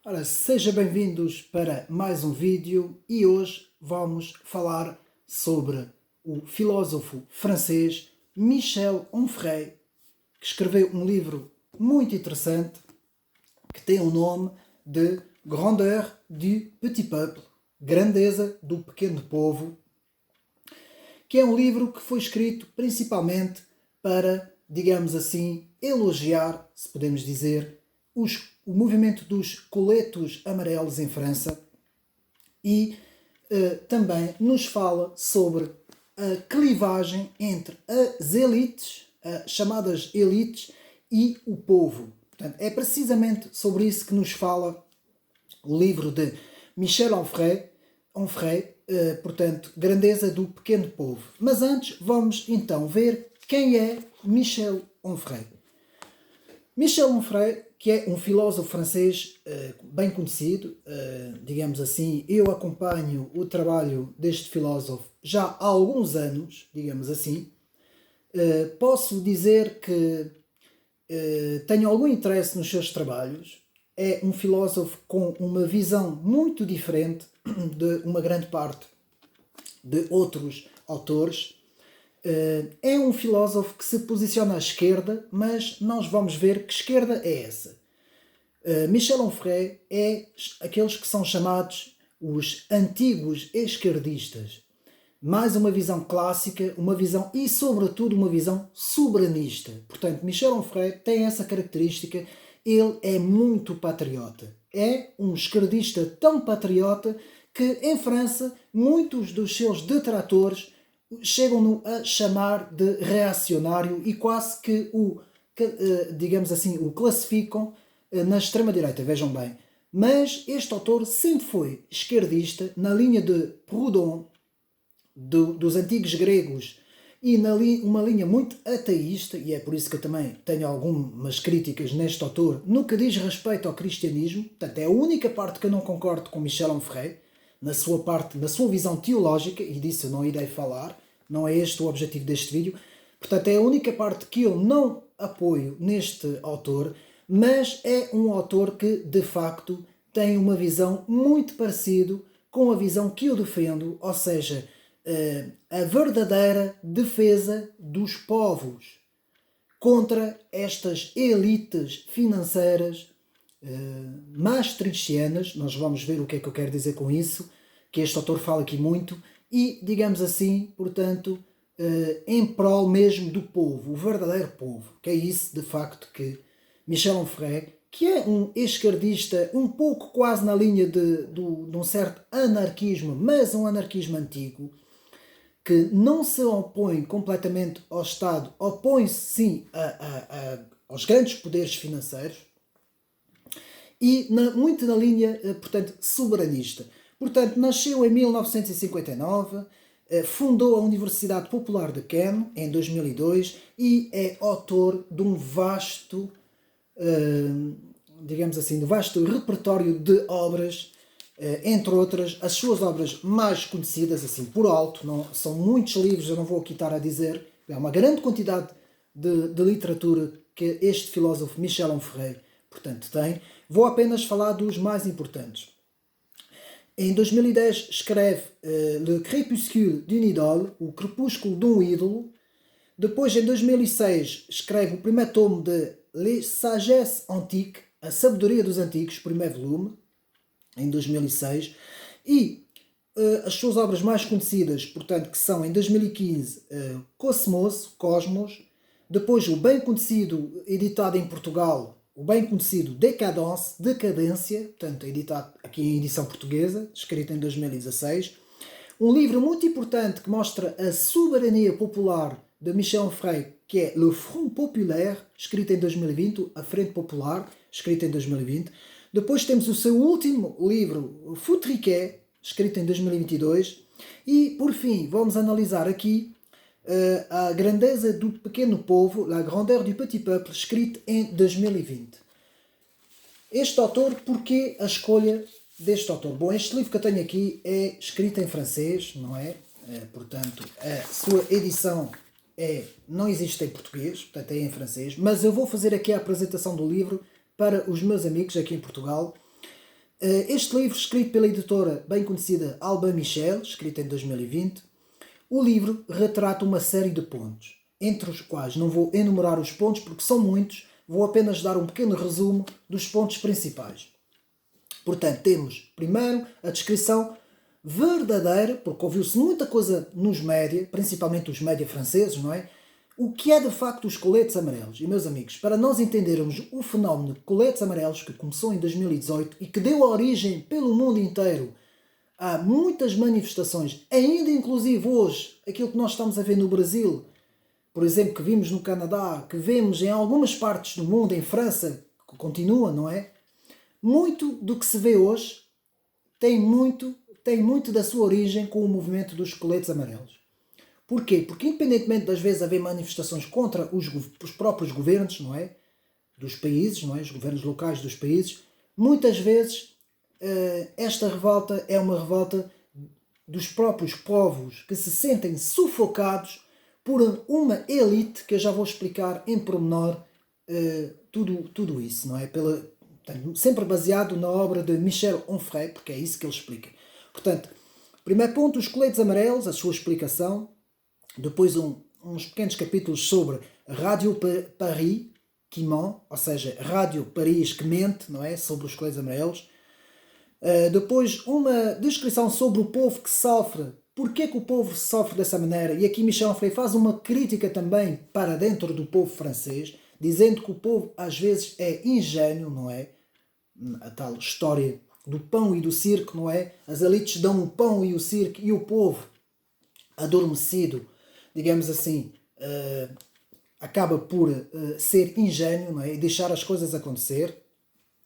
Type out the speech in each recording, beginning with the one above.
Ora, sejam bem-vindos para mais um vídeo e hoje vamos falar sobre o filósofo francês Michel Onfray, que escreveu um livro muito interessante que tem o nome de Grandeur du Petit Peuple, Grandeza do Pequeno Povo, que é um livro que foi escrito principalmente para, digamos assim, elogiar, se podemos dizer, o movimento dos coletos amarelos em França e também nos fala sobre a clivagem entre as elites, chamadas elites, e o povo. Portanto, é precisamente sobre isso que nos fala o livro de Michel Onfray, portanto, Grandeza do Pequeno Povo. Mas antes vamos então ver quem é Michel Onfray. Michel Onfray, que é um filósofo francês bem conhecido, digamos assim, eu acompanho o trabalho deste filósofo já há alguns anos, digamos assim. Posso dizer que tenho algum interesse nos seus trabalhos. É um filósofo com uma visão muito diferente de uma grande parte de outros autores. É um filósofo que se posiciona à esquerda, mas nós vamos ver que esquerda é essa. Michel Onfray é aqueles que são chamados os antigos esquerdistas. Mais uma visão clássica, uma visão e, sobretudo, uma visão soberanista. Portanto, Michel Onfray tem essa característica, ele é muito patriota. É um esquerdista tão patriota que, em França, muitos dos seus detratores chegam-no a chamar de reacionário e quase que digamos assim, o classificam na extrema-direita, vejam bem. Mas este autor sempre foi esquerdista, na linha de Proudhon, dos antigos gregos, e uma linha muito ateísta, e é por isso que eu também tenho algumas críticas neste autor, no que diz respeito ao cristianismo. Portanto, é a única parte que eu não concordo com Michel Onfray, na sua visão teológica, e disso eu não irei falar, não é este o objetivo deste vídeo. Portanto, é a única parte que eu não apoio neste autor, mas é um autor que, de facto, tem uma visão muito parecida com a visão que eu defendo, ou seja, a verdadeira defesa dos povos contra estas elites financeiras maastrichtianas. Nós vamos ver o que é que eu quero dizer com isso, que este autor fala aqui muito, e, digamos assim, portanto, em prol mesmo do povo, o verdadeiro povo, que é isso, de facto, que Michel Onfray, que é um esquerdista um pouco quase na linha de um certo anarquismo, mas um anarquismo antigo, que não se opõe completamente ao Estado, opõe-se sim aos grandes poderes financeiros e muito na linha, portanto, soberanista. Portanto, nasceu em 1959, fundou a Universidade Popular de Caen em 2002 e é autor de um vasto, digamos assim, de vasto repertório de obras. Entre outras, as suas obras mais conhecidas, assim por alto, não, são muitos livros, eu não vou aqui estar a dizer, é uma grande quantidade de literatura que este filósofo Michel Onfray, portanto, tem. Vou apenas falar dos mais importantes. Em 2010 escreve Le Crépuscule d'une idole, o Crepúsculo de um ídolo. Depois, em 2006, escreve o primeiro tomo de Les Sagesses Antiques, a Sabedoria dos Antigos, primeiro volume, em 2006, e as suas obras mais conhecidas, portanto, que são em 2015 Cosmos, depois o bem conhecido, editado em Portugal, o bem conhecido Decadência, portanto, editado aqui em edição portuguesa, escrito em 2016, um livro muito importante que mostra a soberania popular de Michel Onfray, que é Le Front Populaire, escrito em 2020, a Frente Popular, escrito em 2020. Depois temos o seu último livro, Foutriquet, escrito em 2022. E, por fim, vamos analisar aqui a Grandeza do Pequeno Povo, La Grandeur du Petit Peuple, escrito em 2020. Este autor, porquê a escolha deste autor? Bom, este livro que eu tenho aqui é escrito em francês, não é? Portanto, a sua edição não existe em português, portanto é em francês, mas eu vou fazer aqui a apresentação do livro para os meus amigos aqui em Portugal. Este livro, escrito pela editora bem conhecida Albin Michel, escrito em 2020, o livro retrata uma série de pontos, entre os quais não vou enumerar os pontos porque são muitos, vou apenas dar um pequeno resumo dos pontos principais. Portanto, temos primeiro a descrição verdadeira, porque ouviu-se muita coisa nos média, principalmente os média franceses, não é? O que é de facto os coletes amarelos? E meus amigos, para nós entendermos o fenómeno de coletes amarelos que começou em 2018 e que deu origem pelo mundo inteiro a muitas manifestações, ainda inclusive hoje, aquilo que nós estamos a ver no Brasil, por exemplo, que vimos no Canadá, que vemos em algumas partes do mundo, em França, que continua, não é? Muito do que se vê hoje tem muito da sua origem com o movimento dos coletes amarelos. Porquê? Porque independentemente das vezes haver manifestações contra os próprios governos, não é? Dos países, não é? Os governos locais dos países, muitas vezes esta revolta é uma revolta dos próprios povos que se sentem sufocados por uma elite, que eu já vou explicar em pormenor tudo isso, não é? Sempre baseado na obra de Michel Onfray, porque é isso que ele explica. Portanto, primeiro ponto, os coletes amarelos, a sua explicação. Depois uns pequenos capítulos sobre Radio Paris qui ment, ou seja, Rádio Paris que mente, não é? Sobre os coletes amarelos. Depois uma descrição sobre o povo que sofre. Porquê que o povo sofre dessa maneira? E aqui Michel Onfray faz uma crítica também para dentro do povo francês, dizendo que o povo às vezes é ingênuo, não é? A tal história do pão e do circo, não é? As elites dão o pão e o circo e o povo, adormecido, digamos assim, acaba por ser ingênuo, não é? E deixar as coisas acontecer.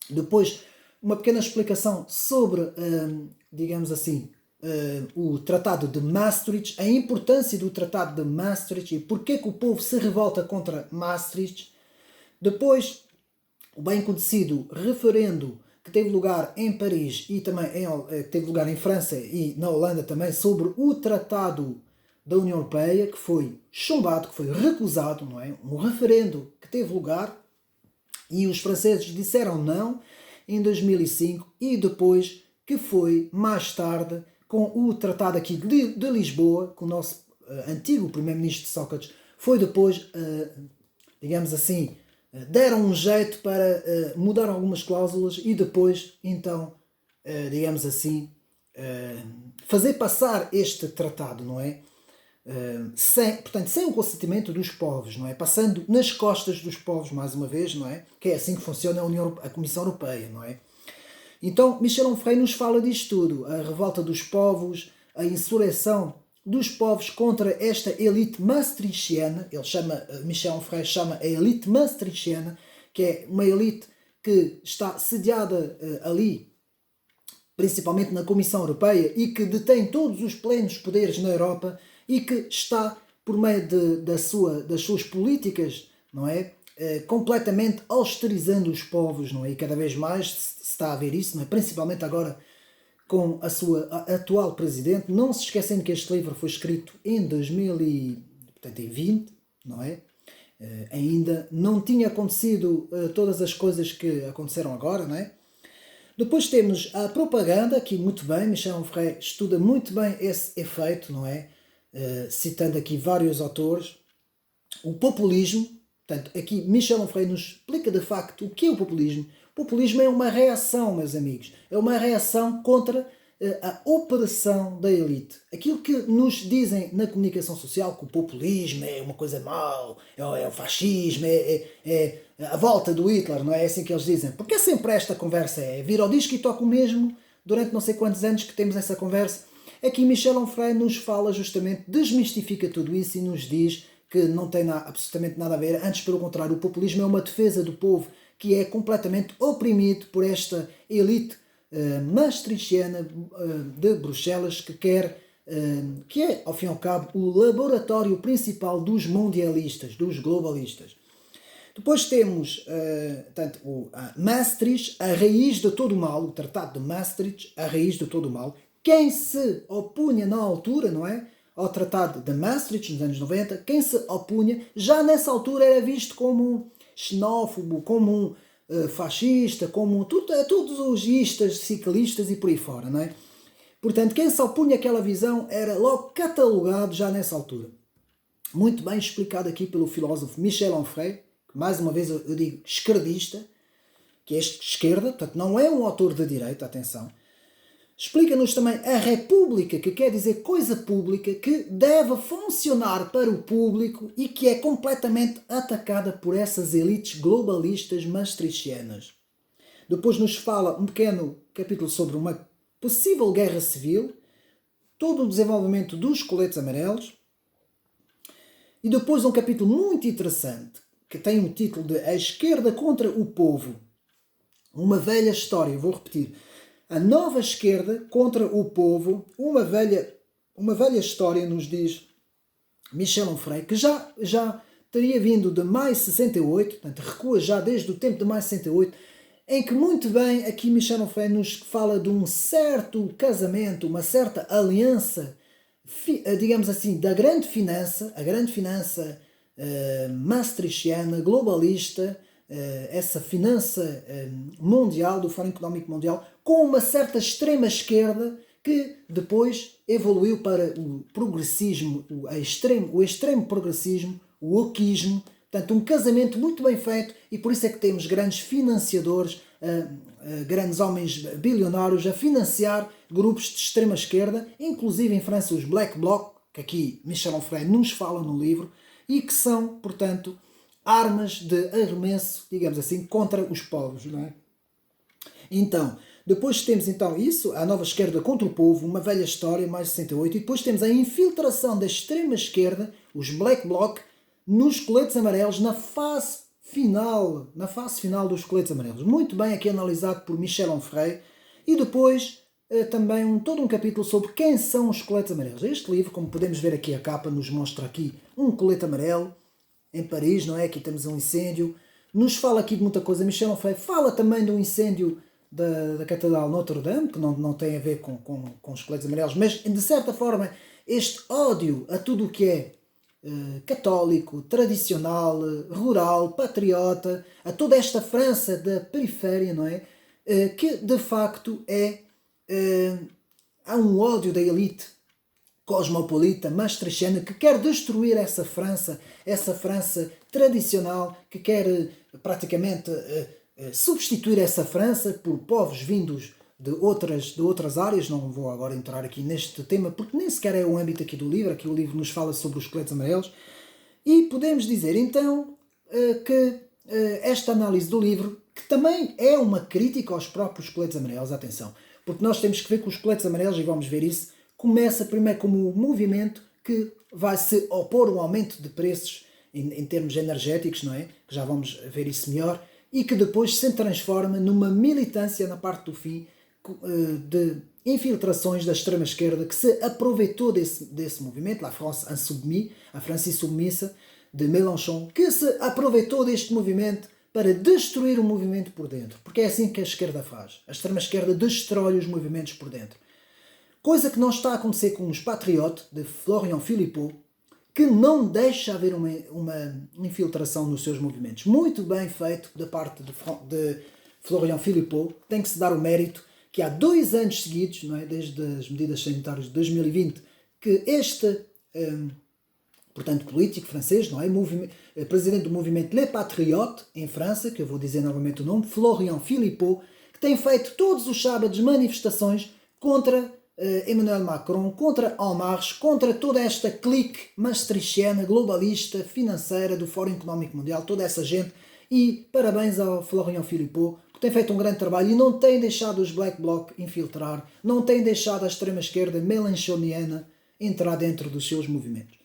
Depois, uma pequena explicação sobre, digamos assim, o Tratado de Maastricht, a importância do Tratado de Maastricht e porque que o povo se revolta contra Maastricht. Depois, o bem conhecido referendo que teve lugar em Paris e também teve lugar em França e na Holanda também, sobre o Tratado da União Europeia, que foi chumbado, que foi recusado, não é? Um referendo que teve lugar e os franceses disseram não em 2005 e depois que foi mais tarde com o Tratado aqui de Lisboa, com o nosso antigo primeiro-ministro Sócrates, foi depois, digamos assim, deram um jeito para mudar algumas cláusulas e depois, então, digamos assim, fazer passar este tratado, não é? Portanto, sem o consentimento dos povos, não é? Passando nas costas dos povos, mais uma vez, não é? Que é assim que funciona a Comissão Europeia, não é? Então, Michel Onfray nos fala disto tudo, a revolta dos povos, a insurreição dos povos contra esta elite maastrichtiana. Michel Onfray chama a elite maastrichtiana, que é uma elite que está sediada ali, principalmente na Comissão Europeia, e que detém todos os plenos poderes na Europa e que está, por meio das suas políticas, não é? Completamente austerizando os povos, não é? E cada vez mais se está a ver isso, não é? Principalmente agora com a sua atual presidente, não se esquecendo que este livro foi escrito em 2020, não é? Ainda não tinha acontecido todas as coisas que aconteceram agora, não é? Depois temos a propaganda, aqui muito bem, Michel Onfray estuda muito bem esse efeito, não é? Citando aqui vários autores. O populismo, portanto, aqui Michel Onfray nos explica de facto o que é o populismo. O populismo é uma reação, meus amigos, é uma reação contra a opressão da elite. Aquilo que nos dizem na comunicação social, que o populismo é uma coisa mau, é o fascismo, é a volta do Hitler, não é assim que eles dizem? Porque é sempre esta conversa, é vir ao disco e toca o mesmo, durante não sei quantos anos que temos essa conversa. Aqui Michel Onfray nos fala justamente, desmistifica tudo isso e nos diz que não tem absolutamente nada a ver, antes pelo contrário, o populismo é uma defesa do povo que é completamente oprimido por esta elite maastrichtiana de Bruxelas que é, ao fim e ao cabo, o laboratório principal dos mundialistas, dos globalistas. Depois temos, Maastricht, a raiz de todo o mal, o Tratado de Maastricht, a raiz de todo o mal. Quem se opunha na altura, não é? Ao Tratado de Maastricht, nos anos 90, quem se opunha, já nessa altura era visto como xenófobo, como fascista, como todos os istas, ciclistas e por aí fora, não é? Portanto, quem se opunha àquela visão era logo catalogado já nessa altura. Muito bem explicado aqui pelo filósofo Michel Onfray, que mais uma vez eu digo esquerdista, que é esquerda, portanto não é um autor de direita, atenção. Explica-nos também a república, que quer dizer coisa pública, que deve funcionar para o público e que é completamente atacada por essas elites globalistas maastrichtianas. Depois nos fala um pequeno capítulo sobre uma possível guerra civil, todo o desenvolvimento dos coletes amarelos, e depois um capítulo muito interessante, que tem o título de A Esquerda contra o Povo. Uma velha história, vou repetir. A nova esquerda contra o povo, uma velha história, nos diz Michel Onfray, que já teria vindo de maio de 68, portanto recua já desde o tempo de maio de 68, em que muito bem aqui Michel Onfray nos fala de um certo casamento, uma certa aliança, digamos assim, da grande finança, a grande finança maastrichtiana, globalista, essa finança mundial, do Fórum Económico Mundial, com uma certa extrema-esquerda que depois evoluiu para o progressismo, o extremo progressismo, o wokismo. Portanto, um casamento muito bem feito, e por isso é que temos grandes financiadores, grandes homens bilionários a financiar grupos de extrema-esquerda, inclusive em França os Black Bloc, que aqui Michel Onfray nos fala no livro, e que são, portanto, armas de arremesso, digamos assim, contra os povos, não é? Então, depois temos então isso, a nova esquerda contra o povo, uma velha história, mais de 68, e depois temos a infiltração da extrema esquerda, os Black Bloc, nos coletes amarelos, na fase final dos coletes amarelos. Muito bem aqui analisado por Michel Onfray, e depois também todo um capítulo sobre quem são os coletes amarelos. Este livro, como podemos ver aqui a capa, nos mostra aqui um colete amarelo, em Paris, não é? Aqui temos um incêndio. Nos fala aqui de muita coisa. Michel Onfray fala também do incêndio da Catedral Notre Dame, que não tem a ver com os coletes amarelos, mas de certa forma este ódio a tudo o que é católico, tradicional, rural, patriota, a toda esta França da periferia, não é? Que de facto há um ódio da elite cosmopolita, maastrichtiana, que quer destruir essa França tradicional, que quer praticamente substituir essa França por povos vindos de outras áreas. Não vou agora entrar aqui neste tema, porque nem sequer é o âmbito aqui do livro. Aqui o livro nos fala sobre os coletes amarelos. E podemos dizer então que esta análise do livro, que também é uma crítica aos próprios coletes amarelos, atenção, porque nós temos que ver que os coletes amarelos, e vamos ver isso, começa primeiro como um movimento que vai se opor ao aumento de preços em termos energéticos, não é? Que já vamos ver isso melhor, e que depois se transforma numa militância na parte do fim de infiltrações da extrema-esquerda que se aproveitou desse movimento, La France Insoumise, a França Insubmissa, de Mélenchon, que se aproveitou deste movimento para destruir o movimento por dentro. Porque é assim que a esquerda faz. A extrema-esquerda destrói os movimentos por dentro. Coisa que não está a acontecer com os Patriotes, de Florian Philippot, que não deixa haver uma infiltração nos seus movimentos. Muito bem feito da parte de Florian Philippot. Tem que se dar o mérito que há 2 anos seguidos, não é, desde as medidas sanitárias de 2020, que este portanto, político francês, não é, presidente do movimento Les Patriotes, em França, que eu vou dizer novamente o nome, Florian Philippot, que tem feito todos os sábados manifestações contra Emmanuel Macron, contra En Marche, contra toda esta clique maastrichtiana, globalista, financeira, do Fórum Económico Mundial, toda essa gente, e parabéns ao Florian Philippot, que tem feito um grande trabalho e não tem deixado os Black Bloc infiltrar, não tem deixado a extrema-esquerda melanchoniana entrar dentro dos seus movimentos.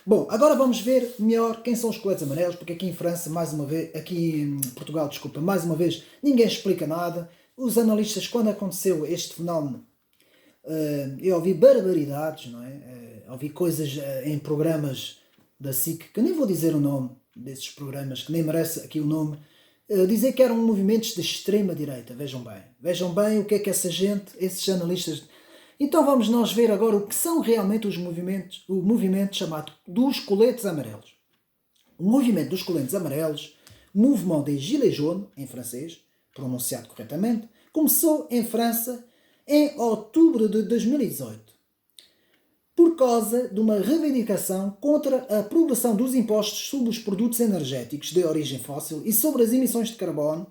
Bom, agora vamos ver melhor quem são os coletes amarelos, porque aqui em França, mais uma vez, aqui em Portugal, desculpa, mais uma vez, ninguém explica nada. Os analistas, quando aconteceu este fenómeno, eu ouvi barbaridades, não é? Ouvi coisas em programas da SIC, que nem vou dizer o nome desses programas, que nem merece aqui o nome, dizer que eram movimentos de extrema-direita. Vejam bem o que é que essa gente, esses analistas... Então vamos nós ver agora o que são realmente os movimentos, o movimento chamado dos coletes amarelos. O movimento dos coletes amarelos, Mouvement des Gilets Jaunes, em francês, pronunciado corretamente, começou em França em outubro de 2018, por causa de uma reivindicação contra a progressão dos impostos sobre os produtos energéticos de origem fóssil e sobre as emissões de carbono,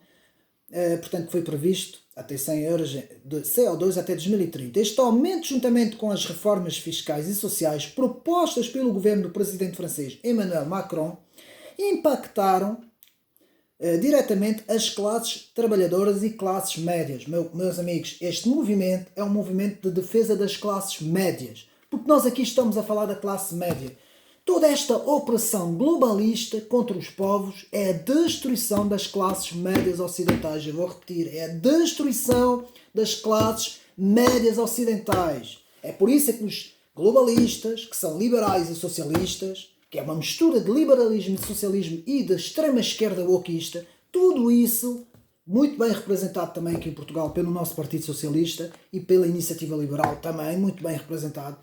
portanto, que foi previsto até 100 euros de CO2 até 2030. Este aumento, juntamente com as reformas fiscais e sociais propostas pelo governo do presidente francês Emmanuel Macron, impactaram diretamente as classes trabalhadoras e classes médias. Meus amigos, este movimento é um movimento de defesa das classes médias, porque nós aqui estamos a falar da classe média. Toda esta opressão globalista contra os povos é a destruição das classes médias ocidentais. Eu vou repetir, é a destruição das classes médias ocidentais. É por isso que os globalistas, que são liberais e socialistas, que é uma mistura de liberalismo e socialismo e da extrema-esquerda wokista, tudo isso, muito bem representado também aqui em Portugal pelo nosso Partido Socialista e pela Iniciativa Liberal também, muito bem representado,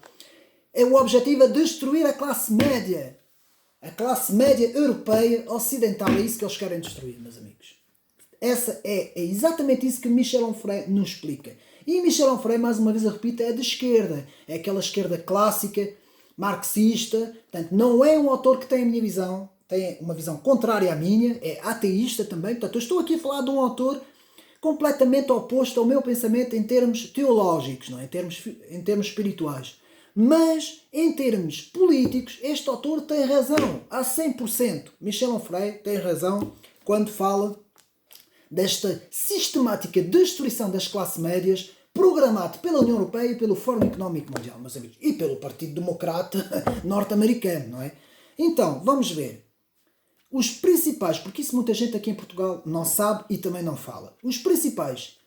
o objetivo é destruir a classe média europeia, ocidental. É isso que eles querem destruir, meus amigos. É exatamente isso que Michel Onfray nos explica. E Michel Onfray, mais uma vez eu repito, é de esquerda. É aquela esquerda clássica, marxista. Portanto, não é um autor que tem a minha visão, tem uma visão contrária à minha, é ateísta também. Portanto, eu estou aqui a falar de um autor completamente oposto ao meu pensamento em termos teológicos, não é? Em termos espirituais. Mas, em termos políticos, este autor tem razão, a 100%. Michel Onfray tem razão quando fala desta sistemática destruição das classes médias programado pela União Europeia e pelo Fórum Económico Mundial, meus amigos, e pelo Partido Democrata norte-americano, não é? Então, vamos ver. Os principais, porque isso muita gente aqui em Portugal não sabe e também não fala. Os principais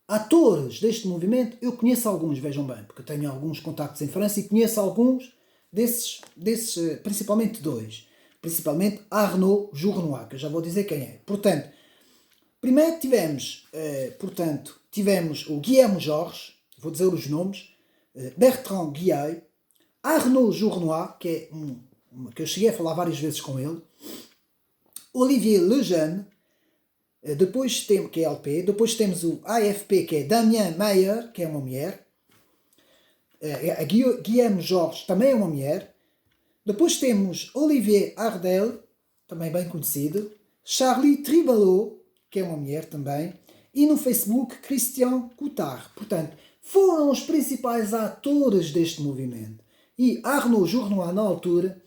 atores deste movimento, eu conheço alguns, vejam bem, porque eu tenho alguns contactos em França e conheço alguns desses principalmente dois. Principalmente Arnaud Journois, que eu já vou dizer quem é. Portanto, primeiro tivemos o Guilherme Jorge, vou dizer os nomes, Bertrand Guillay, Arnaud Journois, que eu cheguei a falar várias vezes com ele, Olivier Lejeune, depois temos, que é LP, depois temos o AFP, que é Damien Meyer, que é uma mulher, a Guilherme Jorge também é uma mulher, depois temos Olivier Ardel, também bem conhecido, Charlie Triballot, que é uma mulher também, e no Facebook Christian Coutard. Portanto, foram os principais atores deste movimento. E Arnaud Journois, na altura,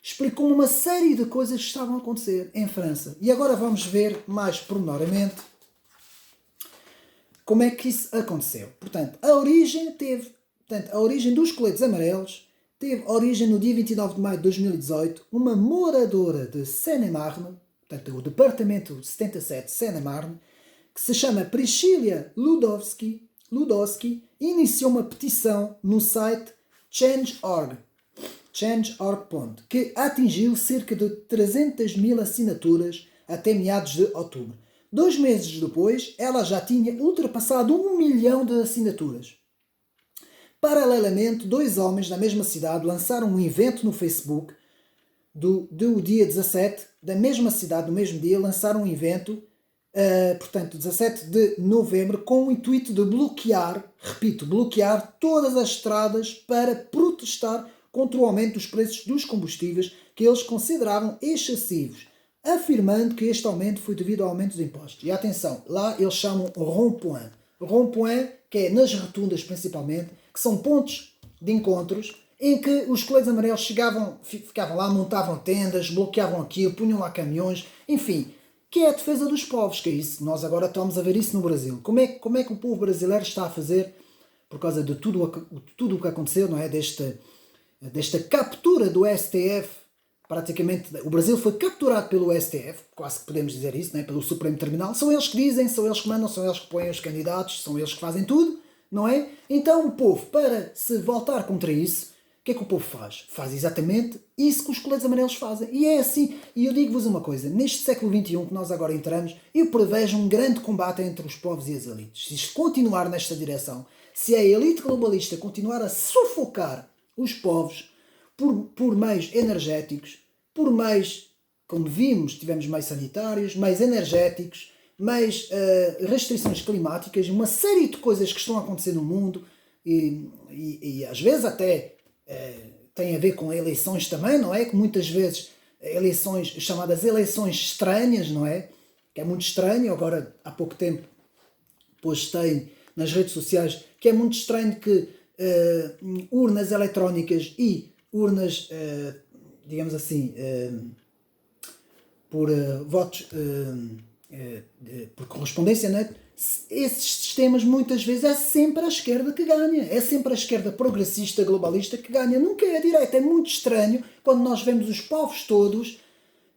explicou uma série de coisas que estavam a acontecer em França. E agora vamos ver mais pormenoramente como é que isso aconteceu. Portanto, a origem dos coletes amarelos teve origem no dia 29 de maio de 2018. Uma moradora de Seine-et-Marne, portanto, o departamento 77 de Seine-et-Marne, que se chama Priscilla Ludowski, iniciou uma petição no site Change.org, que atingiu cerca de 300 mil assinaturas até meados de outubro. 2 meses depois, ela já tinha ultrapassado 1 milhão de assinaturas. Paralelamente, 2 homens da mesma cidade lançaram um evento no Facebook do dia 17, da mesma cidade, no mesmo dia, lançaram um evento, portanto, 17 de novembro, com o intuito de bloquear todas as estradas para protestar contra o aumento dos preços dos combustíveis que eles consideravam excessivos, afirmando que este aumento foi devido ao aumento dos impostos. E atenção, lá eles chamam rond-point. Rond-point, que é nas rotundas principalmente, que são pontos de encontros em que os coletes amarelos ficavam lá, montavam tendas, bloqueavam aquilo, punham lá caminhões, enfim, que é a defesa dos povos, que é isso. Nós agora estamos a ver isso no Brasil. Como é que o povo brasileiro está a fazer, por causa de tudo o que aconteceu, não é? Desta captura do STF, praticamente o Brasil foi capturado pelo STF, quase que podemos dizer isso, não é? Pelo Supremo Tribunal. São eles que dizem, são eles que mandam, são eles que põem os candidatos, são eles que fazem tudo, não é? Então o povo, para se voltar contra isso, o que é que o povo faz? Faz exatamente isso que os coletes amarelos fazem. E é assim, e eu digo-vos uma coisa, neste século XXI que nós agora entramos, eu prevejo um grande combate entre os povos e as elites. Se isto continuar nesta direção, se a elite globalista continuar a sufocar os povos por meios energéticos, por meios como vimos, tivemos meios sanitários, meios energéticos, meios restrições climáticas, uma série de coisas que estão a acontecer no mundo e às vezes até tem a ver com eleições também, não é? Que muitas vezes eleições, chamadas eleições estranhas, não é? Que é muito estranho. Agora, há pouco tempo, postei nas redes sociais que é muito estranho que urnas eletrónicas e urnas, digamos assim, por votos por correspondência, né? Esses sistemas muitas vezes é sempre a esquerda que ganha, é sempre a esquerda progressista, globalista que ganha, nunca é a direita. É muito estranho quando nós vemos os povos todos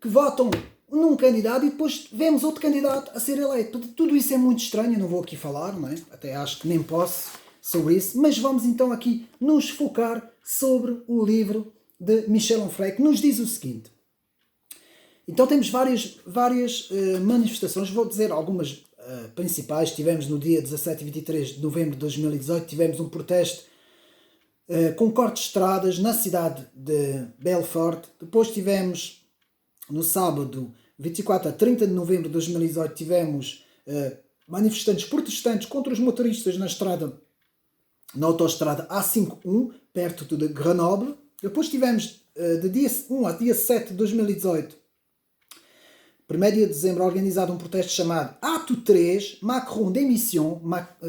que votam num candidato e depois vemos outro candidato a ser eleito. Tudo isso é muito estranho, eu não vou aqui falar, não é? Até acho que nem posso sobre isso, mas vamos então aqui nos focar sobre o livro de Michel Onfray, que nos diz o seguinte. Então temos várias manifestações, vou dizer algumas principais. Tivemos no dia 17 e 23 de novembro de 2018, tivemos um protesto com cortes de estradas na cidade de Belfort. Depois tivemos, no sábado 24 a 30 de novembro de 2018, tivemos manifestantes protestantes contra os motoristas na autoestrada A51, perto de Grenoble. Depois tivemos, de dia 1 a dia 7 de 2018, primeiro dia de dezembro, organizado um protesto chamado Ato 3, Macron Démission,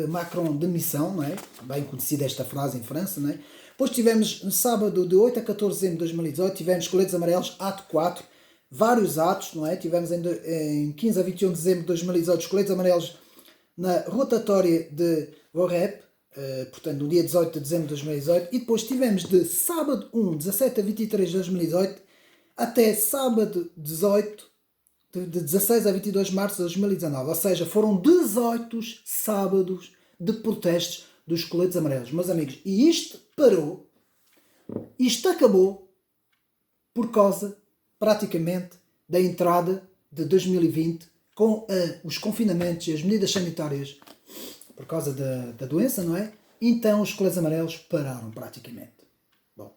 Macron Demissão, não é? Bem conhecida esta frase em França, não é? Depois tivemos, no sábado, de 8 a 14 de dezembro de 2018, tivemos Coletes Amarelos, Ato 4, vários atos, não é? Tivemos em 15 a 21 de dezembro de 2018 os Coletes Amarelos na rotatória de Vorep, portanto, no dia 18 de dezembro de 2018, e depois tivemos de sábado 1, 17 a 23 de 2018, até sábado 18, de 16 a 22 de março de 2019, ou seja, foram 18 sábados de protestos dos coletes amarelos, meus amigos. E isto parou, isto acabou por causa, praticamente, da entrada de 2020 com os confinamentos e as medidas sanitárias por causa da doença, não é? Então os coletes amarelos pararam praticamente. Bom,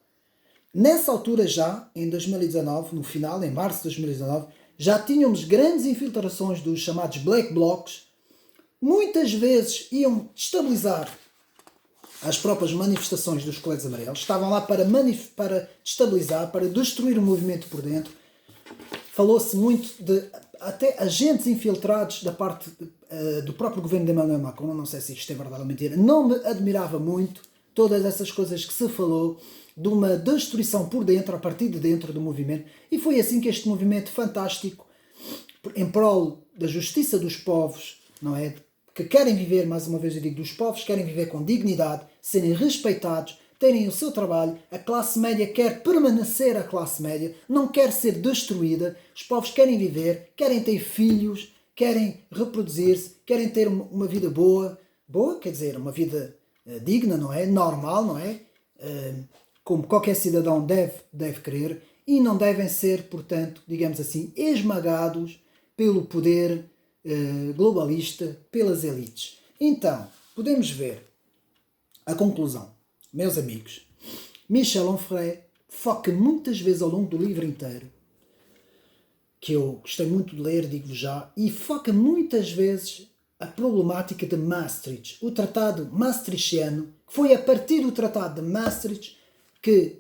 nessa altura já, em 2019, no final, em março de 2019, já tínhamos grandes infiltrações dos chamados Black Blocs. Muitas vezes iam destabilizar as próprias manifestações dos coletes amarelos. Estavam lá para destabilizar, para destruir o movimento por dentro. Falou-se muito de até agentes infiltrados da parte do próprio governo de Emmanuel Macron. Não sei se isto é verdade ou mentira. Não me admirava muito todas essas coisas que se falou de uma destruição por dentro, a partir de dentro do movimento. E foi assim que este movimento fantástico, em prol da justiça dos povos, não é? Que querem viver, mais uma vez eu digo, dos povos, querem viver com dignidade, serem respeitados, terem o seu trabalho. A classe média quer permanecer a classe média, não quer ser destruída. Os povos querem viver, querem ter filhos, querem reproduzir-se, querem ter uma vida boa, quer dizer, uma vida digna, não é? Normal, não é? Como qualquer cidadão deve querer, e não devem ser, portanto, digamos assim, esmagados pelo poder globalista, pelas elites. Então, podemos ver a conclusão. Meus amigos, Michel Onfray foca muitas vezes ao longo do livro inteiro, que eu gostei muito de ler, digo já, e foca muitas vezes a problemática de Maastricht, o Tratado Maastrichtiano, que foi a partir do Tratado de Maastricht que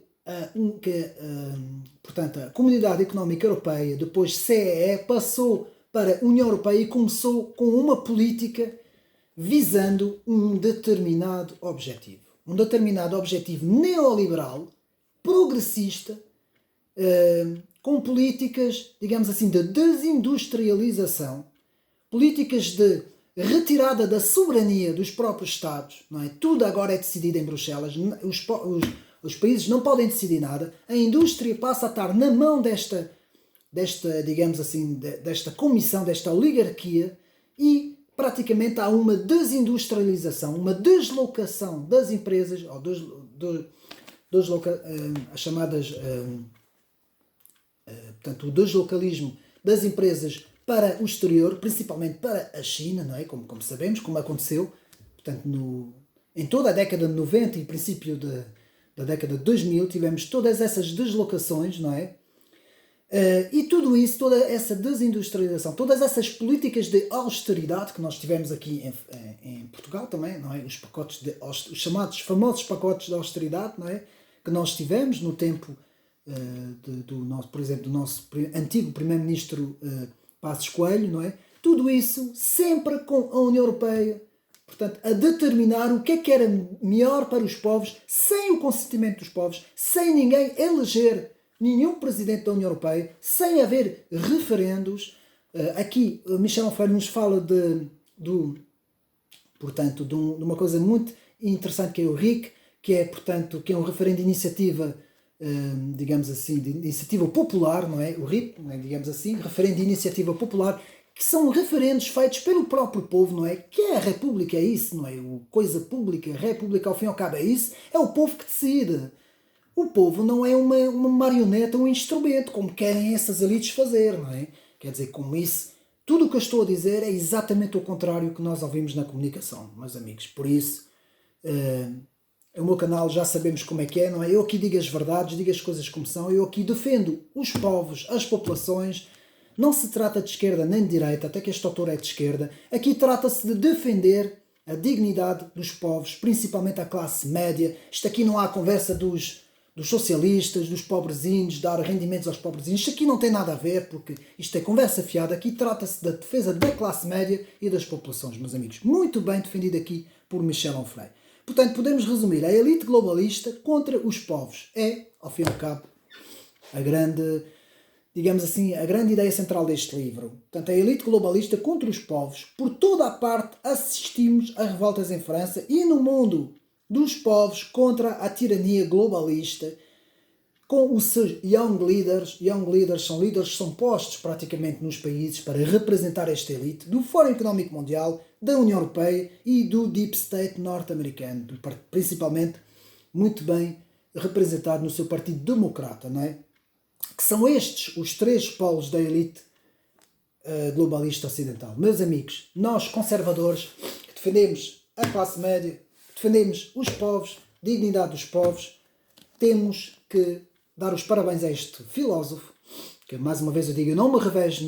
portanto, a Comunidade Económica Europeia, depois CEE, passou para a União Europeia e começou com uma política visando um determinado objetivo. Um determinado objetivo neoliberal, progressista, com políticas, digamos assim, de desindustrialização, políticas de retirada da soberania dos próprios Estados, não é? Tudo agora é decidido em Bruxelas, os países não podem decidir nada, a indústria passa a estar na mão desta digamos assim, desta comissão, desta oligarquia, e praticamente há uma desindustrialização, uma deslocação das empresas, ou as chamadas, portanto, o deslocalismo das empresas para o exterior, principalmente para a China, não é? Como sabemos, como aconteceu, portanto, em toda a década de 90 e princípio da década de 2000, tivemos todas essas deslocações, não é? E tudo isso, toda essa desindustrialização, todas essas políticas de austeridade que nós tivemos aqui em Portugal também, não é? Os chamados famosos pacotes de austeridade, não é? Que nós tivemos no tempo, por exemplo, do nosso antigo primeiro-ministro Passos Coelho, não é? Tudo isso sempre com a União Europeia, portanto, a determinar o que era melhor para os povos, sem o consentimento dos povos, sem ninguém eleger nenhum presidente da União Europeia, sem haver referendos. Aqui, Michel Onfray nos fala de uma coisa muito interessante que é o RIC, que é um referendo de iniciativa, digamos assim, de iniciativa popular, não é? O RIP, digamos assim, referendo de iniciativa popular, que são referendos feitos pelo próprio povo, não é? Que é a República, é isso, não é? Coisa pública, República, ao fim e ao cabo, é isso. É o povo que decide. O povo não é uma marioneta, um instrumento, como querem essas elites fazer, não é? Quer dizer, com isso, tudo o que eu estou a dizer é exatamente o contrário que nós ouvimos na comunicação, meus amigos. Por isso, o meu canal já sabemos como é, não é? Eu aqui digo as verdades, digo as coisas como são, eu aqui defendo os povos, as populações. Não se trata de esquerda nem de direita, até que este autor é de esquerda. Aqui trata-se de defender a dignidade dos povos, principalmente a classe média. Isto aqui não há conversa dos socialistas, dos pobrezinhos, dar rendimentos aos pobrezinhos. Isto aqui não tem nada a ver, porque isto é conversa fiada. Aqui trata-se da defesa da classe média e das populações, meus amigos. Muito bem defendido aqui por Michel Onfray. Portanto, podemos resumir a elite globalista contra os povos. É, ao fim e ao cabo, a grande ideia central deste livro. Portanto, a elite globalista contra os povos. Por toda a parte assistimos a revoltas em França e no mundo dos povos contra a tirania globalista, com os seus young leaders. Young leaders são líderes que são postos praticamente nos países para representar esta elite do Fórum Económico Mundial, da União Europeia e do Deep State norte-americano, principalmente muito bem representado no seu Partido Democrata, não é? Que são estes os três polos da elite globalista ocidental. Meus amigos, nós conservadores que defendemos a classe média, defendemos os povos, dignidade dos povos, temos que dar os parabéns a este filósofo, que mais uma vez eu digo, eu não me revejo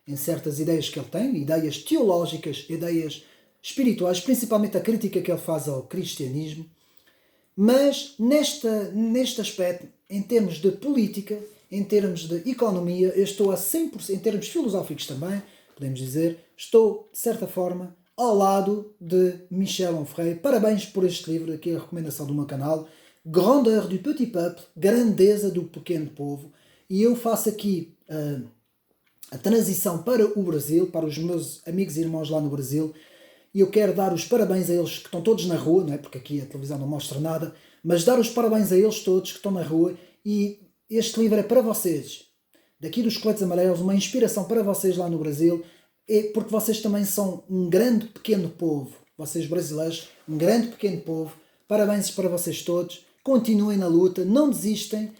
em certas ideias que ele tem, ideias teológicas, ideias espirituais, principalmente a crítica que ele faz ao cristianismo, mas neste aspecto, em termos de política, em termos de economia, eu estou a 100%, em termos filosóficos também, podemos dizer, estou, de certa forma, ao lado de Michel Onfray. Parabéns por este livro, aqui a recomendação do meu canal, Grandeur du Petit Peuple, Grandeza do Pequeno Povo, e eu faço aqui a transição para o Brasil, para os meus amigos e irmãos lá no Brasil, e eu quero dar os parabéns a eles que estão todos na rua, não é? Porque aqui a televisão não mostra nada, mas dar os parabéns a eles todos que estão na rua, e este livro é para vocês, daqui dos Coletes Amarelos, uma inspiração para vocês lá no Brasil, porque vocês também são um grande pequeno povo, vocês brasileiros, um grande pequeno povo. Parabéns para vocês todos, continuem na luta, não desistem,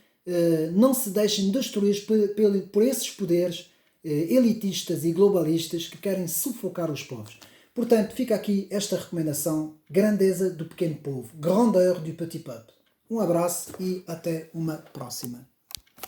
não se deixem destruir por esses poderes elitistas e globalistas que querem sufocar os povos. Portanto, fica aqui esta recomendação, Grandeza do Pequeno Povo, Grandeur du Petit Peuple. Um abraço e até uma próxima.